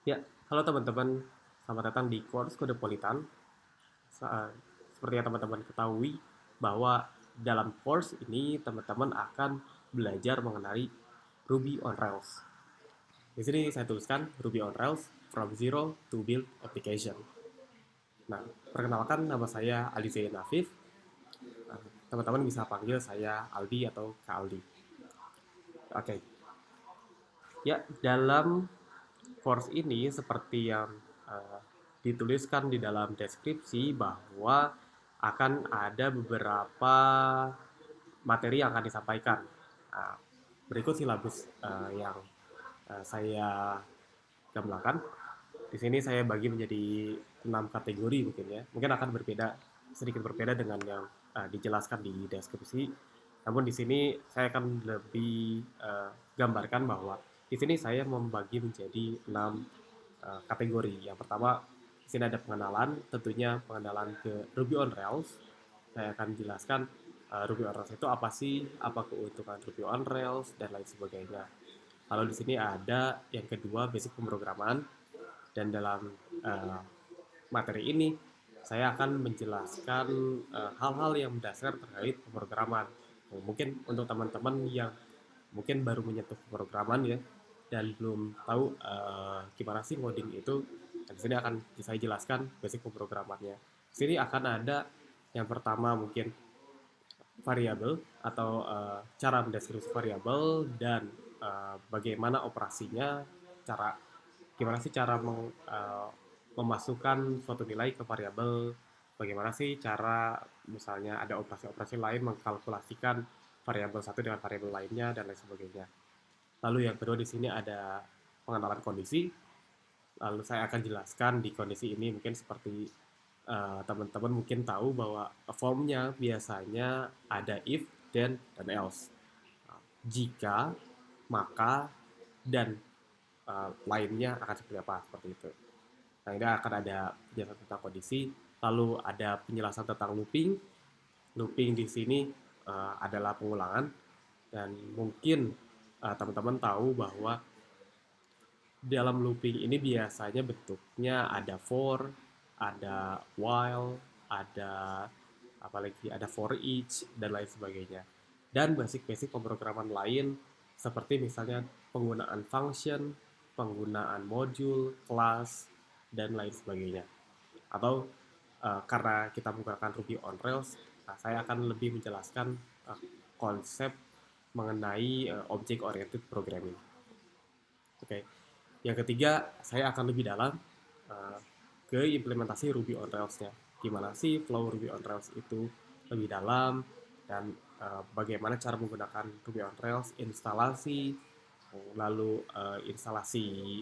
Ya, halo teman-teman, selamat datang di Quartz Codepolitan. Seperti yang teman-teman ketahui, bahwa dalam course ini teman-teman akan belajar mengenai Ruby on Rails. Di sini saya tuliskan Ruby on Rails from zero to build application. Nah, perkenalkan nama saya Ali Zain Afif. Teman-teman bisa panggil saya Aldi atau Kak Aldi. Oke, ya dalam course ini seperti yang uh, dituliskan di dalam deskripsi bahwa akan ada beberapa materi yang akan disampaikan. Nah, berikut silabus yang saya gambarkan. Di sini saya bagi menjadi 6 kategori mungkin ya. Mungkin akan berbeda sedikit berbeda dengan yang dijelaskan di deskripsi. Namun di sini saya akan lebih gambarkan bahwa di sini saya membagi menjadi 6 kategori. Yang pertama, di sini ada pengenalan, tentunya pengenalan ke Ruby on Rails. Saya akan jelaskan Ruby on Rails itu apa sih, apa keuntungan Ruby on Rails, dan lain sebagainya. Lalu di sini ada yang kedua, basic pemrograman, dan dalam uh, materi ini saya akan menjelaskan hal-hal yang mendasar terkait pemrograman. Mungkin untuk teman-teman yang mungkin baru menyentuh pemrograman ya dan belum tahu gimana sih coding itu, dan di sini akan saya jelaskan basic pemrogramannya. Di sini akan ada yang pertama mungkin variabel atau cara mendeskripsi variabel dan bagaimana operasinya, cara gimana sih cara memasukkan suatu nilai ke variabel, bagaimana sih cara misalnya ada operasi-operasi lain mengkalkulasikan variabel satu dengan variabel lainnya dan lain sebagainya. Lalu yang kedua di sini ada pengenalan kondisi. Lalu saya akan jelaskan di kondisi ini mungkin seperti teman-teman mungkin tahu bahwa formnya biasanya ada if, then, dan else. Jika, maka, dan lainnya akan seperti apa, seperti itu. Nah, ini akan ada penjelasan tentang kondisi, lalu ada penjelasan tentang looping. Looping di sini adalah pengulangan, dan mungkin teman-teman tahu bahwa dalam looping ini biasanya bentuknya ada for, ada while, ada apalagi ada for each dan lain sebagainya. Dan basic-basic pemrograman lain seperti misalnya penggunaan function, penggunaan module, kelas, dan lain sebagainya. Atau karena kita menggunakan Ruby on Rails, saya akan lebih menjelaskan konsep mengenai object oriented programming. Oke. Yang ketiga, saya akan lebih dalam uh, ke implementasi Ruby on Rails-nya. Gimana sih flow Ruby on Rails itu lebih dalam, dan bagaimana cara menggunakan Ruby on Rails, instalasi, lalu instalasi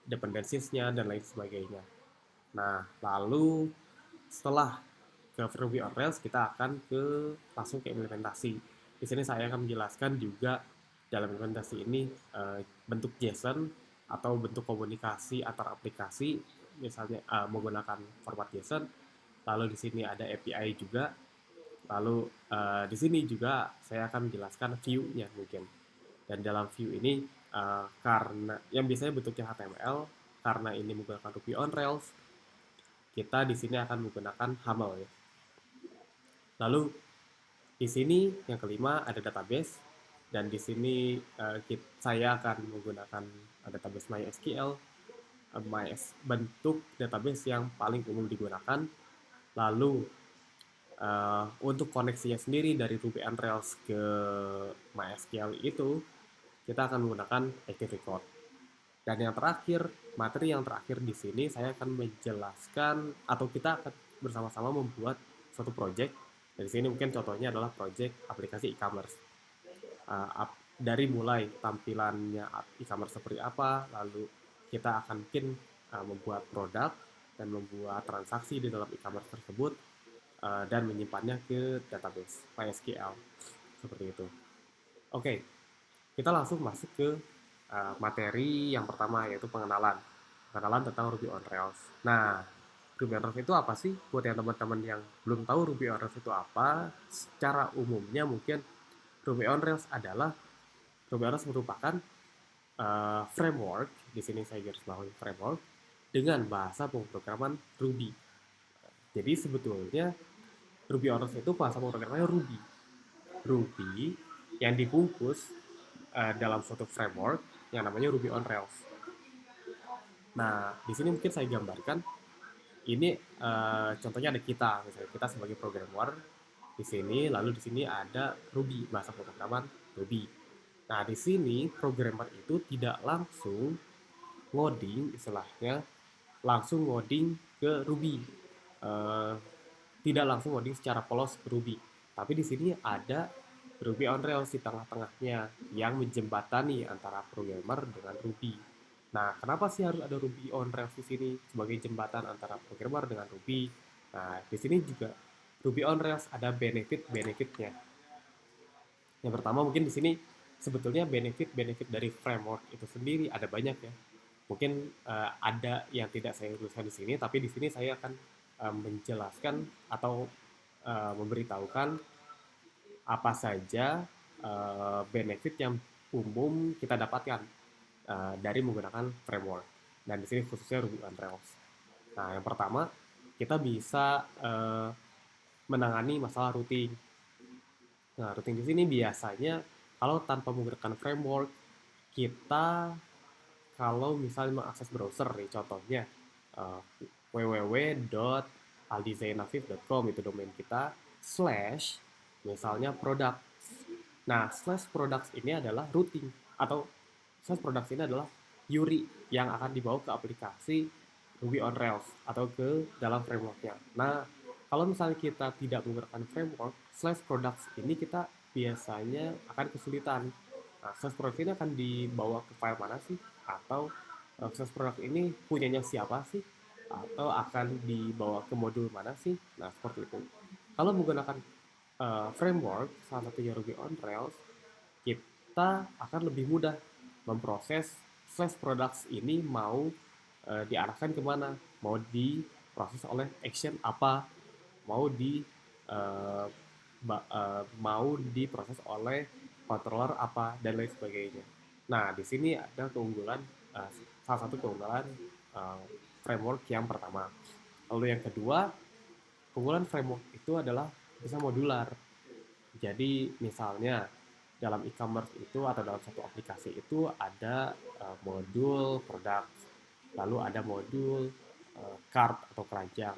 dependencies-nya, dan lain sebagainya. Nah, lalu setelah ke Ruby on Rails, kita akan langsung ke implementasi. Di sini saya akan menjelaskan juga dalam implementasi ini bentuk JSON atau bentuk komunikasi antar aplikasi, misalnya menggunakan format JSON. Lalu di sini ada API juga. Lalu di sini juga saya akan menjelaskan view-nya mungkin. Dan dalam view ini karena yang biasanya bentuknya HTML, karena ini menggunakan Ruby on Rails, kita di sini akan menggunakan HAML ya. Lalu di sini yang kelima ada database, dan di sini saya akan menggunakan database MySQL, bentuk database yang paling umum digunakan. Lalu untuk koneksinya sendiri dari Ruby on Rails ke MySQL itu kita akan menggunakan Active Record. Dan yang terakhir, materi yang terakhir di sini saya akan menjelaskan atau kita akan bersama-sama membuat suatu project. Dari sini mungkin contohnya adalah project aplikasi e-commerce. Dari mulai tampilannya e-commerce seperti apa, lalu kita akan mungkin membuat produk dan membuat transaksi di dalam e-commerce tersebut, dan menyimpannya ke database MySQL seperti itu. Oke, kita langsung masuk ke materi yang pertama, yaitu pengenalan tentang Ruby on Rails. Nah, Ruby on Rails itu apa sih? Buat yang teman-teman yang belum tahu Ruby on Rails itu apa, secara umumnya mungkin Ruby on Rails merupakan framework, di sini saya garis bawahi framework, dengan bahasa pemrograman Ruby. Jadi sebetulnya Ruby on Rails itu bahasa pemrogramannya Ruby. Ruby yang dibungkus dalam suatu framework yang namanya Ruby on Rails. Nah, di sini mungkin saya gambarkan ini contohnya ada kita, misalnya kita sebagai programmer di sini, lalu di sini ada Ruby, bahasa pemrograman Ruby. Nah, di sini programmer itu tidak langsung ngoding, istilahnya langsung ngoding ke Ruby. Eh, Tidak langsung ngoding secara polos ke Ruby. Tapi di sini ada Ruby on Rails di tengah-tengahnya yang menjembatani antara programmer dengan Ruby. Nah, kenapa sih harus ada Ruby on Rails di sini sebagai jembatan antara programmer dengan Ruby? Nah, di sini juga Ruby on Rails ada benefit-benefitnya. Yang pertama mungkin di sini sebetulnya benefit-benefit dari framework itu sendiri ada banyak ya. Mungkin ada yang tidak saya tuliskan di sini, tapi di sini saya akan menjelaskan atau memberitahukan apa saja benefit yang umum kita dapatkan dari menggunakan framework. Dan di sini khususnya Ruby on Rails. Nah, yang pertama kita bisa menangani masalah routing. Nah, routing di sini biasanya kalau tanpa menggunakan framework, kita kalau misalnya mengakses browser nih, contohnya www.aldizainaviv.com itu domain kita, slash misalnya produk. Nah, slash products ini adalah routing, atau slash products ini adalah URI yang akan dibawa ke aplikasi Ruby on Rails atau ke dalam frameworknya. Nah, kalau misalnya kita tidak menggunakan framework, slash products ini kita biasanya akan kesulitan. Nah, slash products ini akan dibawa ke file mana sih? Atau slash product ini punyanya siapa sih? Atau akan dibawa ke modul mana sih? Nah, seperti itu. Kalau menggunakan framework, salah satunya Ruby on Rails, kita akan lebih mudah memproses slash products ini mau diarahkan kemana, mau diproses oleh action apa, mau uh, mau diproses oleh controller apa dan lain sebagainya. Nah, di sini ada keunggulan salah satu keunggulan uh, framework yang pertama. Lalu yang kedua, keunggulan framework itu adalah bisa modular. Jadi misalnya dalam e-commerce itu atau dalam satu aplikasi itu ada modul produk, lalu ada modul cart atau keranjang,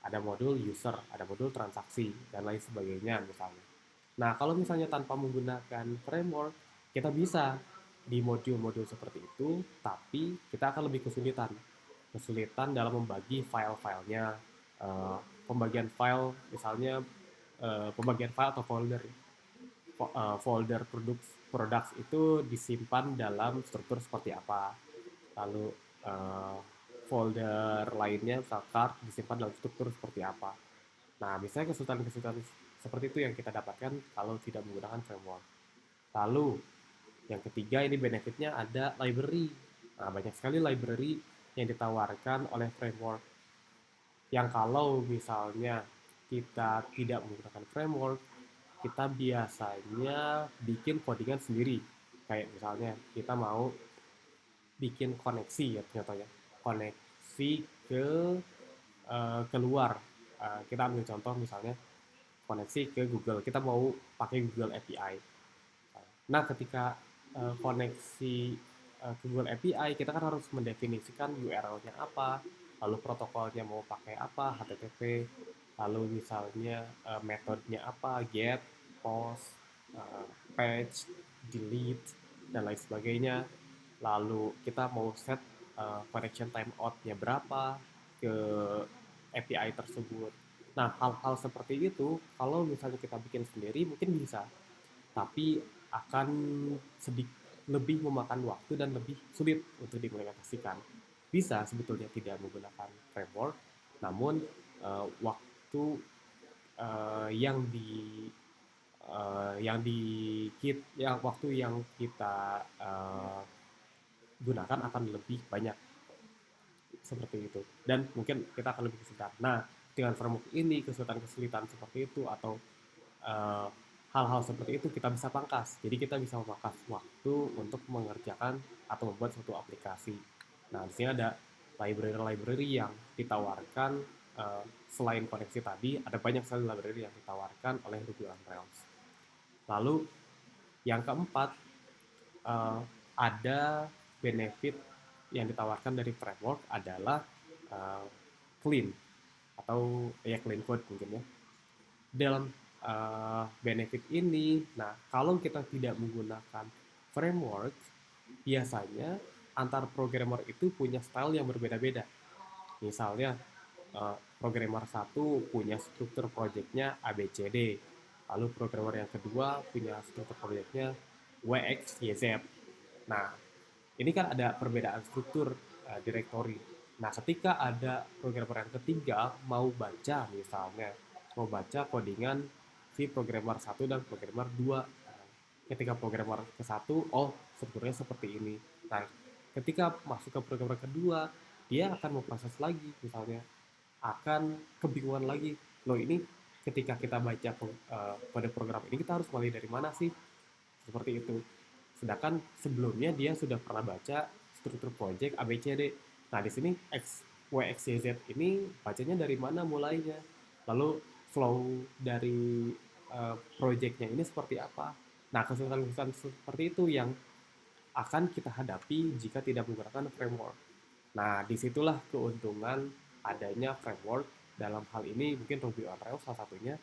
ada modul user, ada modul transaksi dan lain sebagainya misalnya. Nah, kalau misalnya tanpa menggunakan framework, kita bisa di modul-modul seperti itu, tapi kita akan lebih kesulitan. Kesulitan dalam membagi file-filenya, uh, pembagian file, misalnya pembagian file atau folder. Folder products itu disimpan dalam struktur seperti apa. Lalu folder lainnya, misal card, disimpan dalam struktur seperti apa. Nah, misalnya kesulitan-kesulitan seperti itu yang kita dapatkan kalau tidak menggunakan framework. Lalu, yang ketiga ini benefitnya ada library. Nah, banyak sekali library yang ditawarkan oleh framework. Yang kalau misalnya kita tidak menggunakan framework, kita biasanya bikin codingan sendiri. Kayak misalnya kita mau bikin koneksi ya contohnya. Koneksi ke keluar. Kita ambil contoh misalnya koneksi ke Google. Kita mau pakai Google API. Nah, ketika koneksi ke Google API, kita kan harus mendefinisikan URL-nya apa, lalu protokolnya mau pakai apa, HTTP, lalu misalnya metodenya apa, get, post, page, delete, dan lain sebagainya. Lalu kita mau set connection timeout-nya berapa ke API tersebut. Nah, hal-hal seperti itu, kalau misalnya kita bikin sendiri, mungkin bisa. Tapi akan sedikit lebih memakan waktu dan lebih sulit untuk diimplementasikan. Bisa sebetulnya tidak menggunakan framework, namun waktu yang di yang waktu yang kita gunakan akan lebih banyak seperti itu dan mungkin kita akan lebih kesulitan. Nah, dengan framework ini kesulitan-kesulitan seperti itu atau hal-hal seperti itu kita bisa pangkas. Jadi kita bisa memangkas waktu untuk mengerjakan atau membuat suatu aplikasi. Nah, di sini ada library-library yang ditawarkan selain koneksi tadi, ada banyak sekali library yang ditawarkan oleh Ruby on Rails. Lalu yang keempat, eh, ada benefit yang ditawarkan dari framework adalah eh, clean atau ya clean code mungkin ya. Dalam benefit ini, nah kalau kita tidak menggunakan framework, biasanya antar programmer itu punya style yang berbeda-beda. Misalnya programmer satu punya struktur projectnya ABCD, lalu programmer yang kedua punya struktur projectnya WXYZ. Nah, ini kan ada perbedaan struktur directory. Nah, ketika ada programmer yang ketiga mau baca misalnya, mau baca codingan si programmer satu dan programmer 2. Ketika programmer ke satu, oh strukturnya seperti ini. Nah, ketika masuk ke programmer kedua, dia akan memproses lagi misalnya, akan kebingungan lagi. Loh ini ketika kita baca pada program ini kita harus mulai dari mana sih? Seperti itu. Sedangkan sebelumnya dia sudah pernah baca struktur project ABCD. Nah, di sini X, Y, X, Y, Z ini bacanya dari mana mulainya? Lalu flow dari projectnya ini seperti apa? Nah, kesulitan-kesulitan seperti itu yang akan kita hadapi jika tidak menggunakan framework. Nah, disitulah keuntungan adanya framework dalam hal ini mungkin Ruby on Rails salah satunya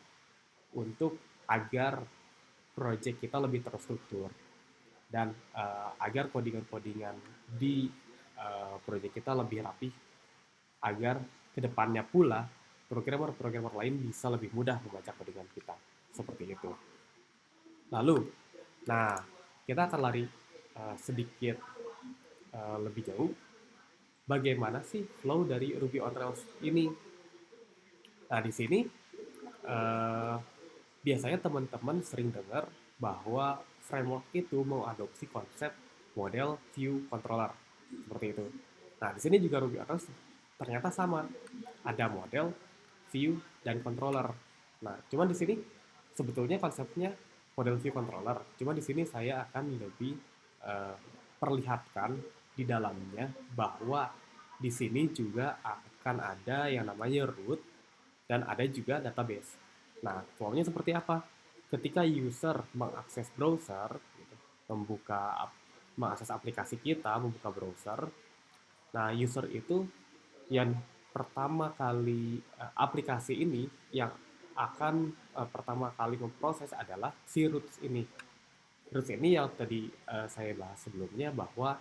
untuk agar project kita lebih terstruktur dan agar codingan-codingan di project kita lebih rapi agar kedepannya pula programmer-programmer lain bisa lebih mudah membaca codingan kita seperti itu. Lalu, nah kita akan lari sedikit lebih jauh. Bagaimana sih flow dari Ruby on Rails ini? Nah di sini uh, biasanya teman-teman sering dengar bahwa framework itu mengadopsi konsep model view controller seperti itu. Nah, di sini juga Ruby on Rails ternyata sama. Ada model, view, dan controller. Nah, cuma di sini sebetulnya konsepnya model view controller. Cuma di sini saya akan lebih uh, perlihatkan di dalamnya bahwa di sini juga akan ada yang namanya root dan ada juga database. Nah, flow-nya seperti apa? Ketika user mengakses browser, gitu, mengakses aplikasi kita, membuka browser, nah user itu yang pertama kali aplikasi ini yang akan pertama kali memproses adalah si roots ini. Roots ini yang tadi saya bahas sebelumnya bahwa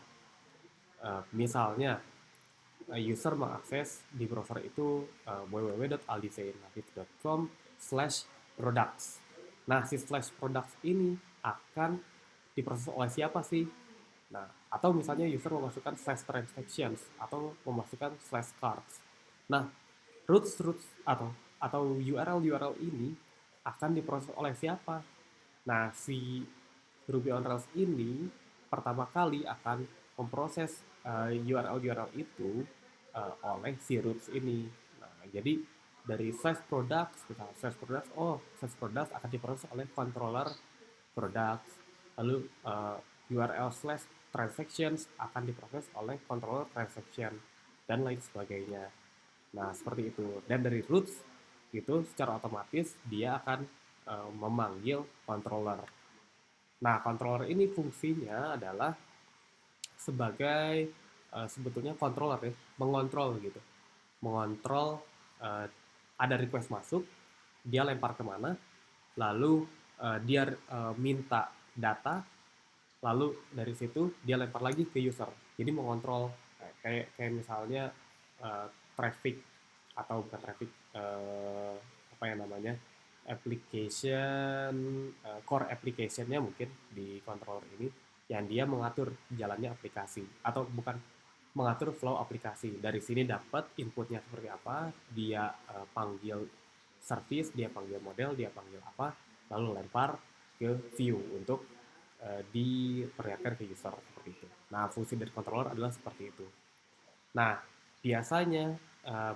misalnya user mengakses di browser itu www.aldisainnative.com/products. Nah, si slash products ini akan diproses oleh siapa sih? Nah, atau misalnya user memasukkan slash transactions atau memasukkan slash cards. Nah, roots atau URL ini akan diproses oleh siapa? Nah, si Ruby on Rails ini pertama kali akan memproses URL itu oleh si roots ini. Nah, jadi dari slash products, misalnya slash products akan diproses oleh controller products. Lalu URL slash transactions akan diproses oleh controller transaction dan lain sebagainya. Nah, seperti itu. Dan dari roots itu secara otomatis dia akan memanggil controller. Nah, controller ini fungsinya adalah sebagai sebetulnya controller ya, mengontrol gitu. Mengontrol ada request masuk, dia lempar kemana, lalu dia minta data, lalu dari situ dia lempar lagi ke user. Jadi mengontrol kayak misalnya uh, traffic atau bukan traffic apa yang namanya application core applicationnya mungkin di controller ini yang dia mengatur jalannya aplikasi atau bukan mengatur flow aplikasi. Dari sini dapat inputnya seperti apa, dia panggil service, dia panggil model, dia panggil apa, lalu lempar ke view untuk diperlihatkan ke user seperti itu. Nah, fungsi dari controller adalah seperti itu. Nah, biasanya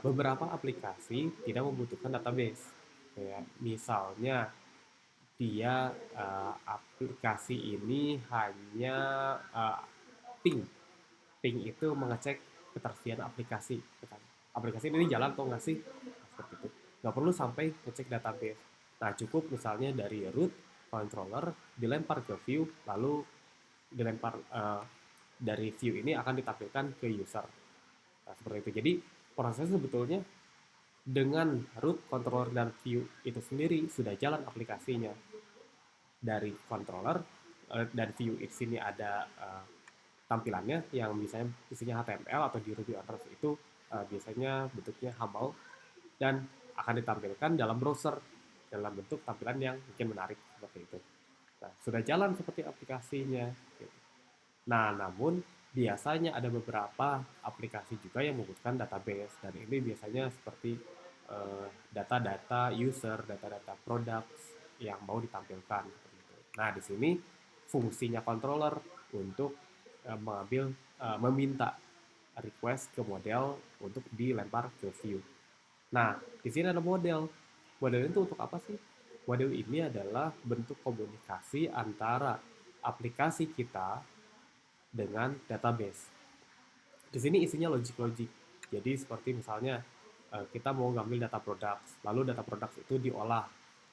beberapa aplikasi tidak membutuhkan database. Kayak misalnya dia aplikasi ini hanya ping. Ping itu mengecek ketersediaan aplikasi. Aplikasi ini jalan atau nggak sih? Seperti itu. Nggak perlu sampai ngecek database. Nah, cukup misalnya dari root controller dilempar ke view, lalu dilempar dari view ini akan ditampilkan ke user. Nah, seperti itu. Jadi prosesnya sebetulnya dengan root controller dan view itu sendiri sudah jalan aplikasinya. Dari controller dan view di sini ada tampilannya yang misalnya isinya HTML atau di Ruby on Rails itu biasanya bentuknya humble dan akan ditampilkan dalam browser dalam bentuk tampilan yang mungkin menarik seperti itu. Nah, sudah jalan seperti aplikasinya. Nah, namun biasanya ada beberapa aplikasi juga yang membutuhkan database dan ini biasanya seperti data-data user, data-data products yang mau ditampilkan. Nah, di sini fungsinya controller untuk mengambil meminta request ke model untuk dilempar ke view. Nah, di sini ada model. Model itu untuk apa sih? Model ini adalah bentuk komunikasi antara aplikasi kita dengan database. Di sini isinya logik-logik. Jadi seperti misalnya kita mau ngambil data produk, lalu data produk itu diolah,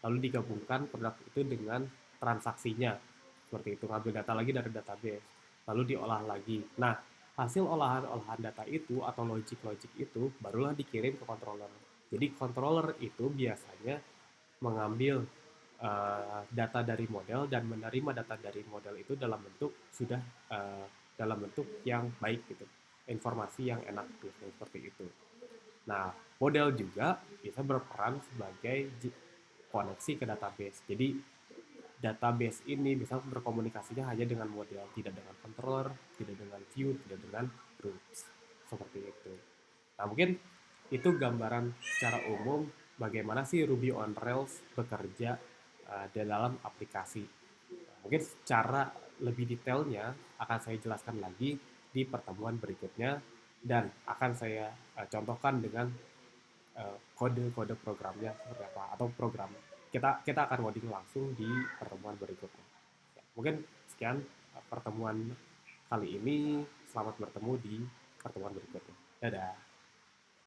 lalu digabungkan produk itu dengan transaksinya. Seperti itu, ngambil data lagi dari database, lalu diolah lagi. Nah, hasil olahan-olahan data itu atau logik-logik itu barulah dikirim ke controller. Jadi controller itu biasanya mengambil data dari model dan menerima data dari model itu dalam bentuk sudah dalam bentuk yang baik gitu, informasi yang enak gitu, seperti itu. Nah, model juga bisa berperan sebagai koneksi ke database. Jadi database ini bisa berkomunikasinya hanya dengan model, tidak dengan controller, tidak dengan view, tidak dengan groups. Seperti itu. Nah, mungkin itu gambaran secara umum bagaimana sih Ruby on Rails bekerja di dalam aplikasi. Mungkin secara lebih detailnya akan saya jelaskan lagi di pertemuan berikutnya dan akan saya contohkan dengan kode-kode programnya seperti apa atau program kita kita akan coding langsung di pertemuan berikutnya. Ya, mungkin sekian pertemuan kali ini. Selamat bertemu di pertemuan berikutnya. Dadah.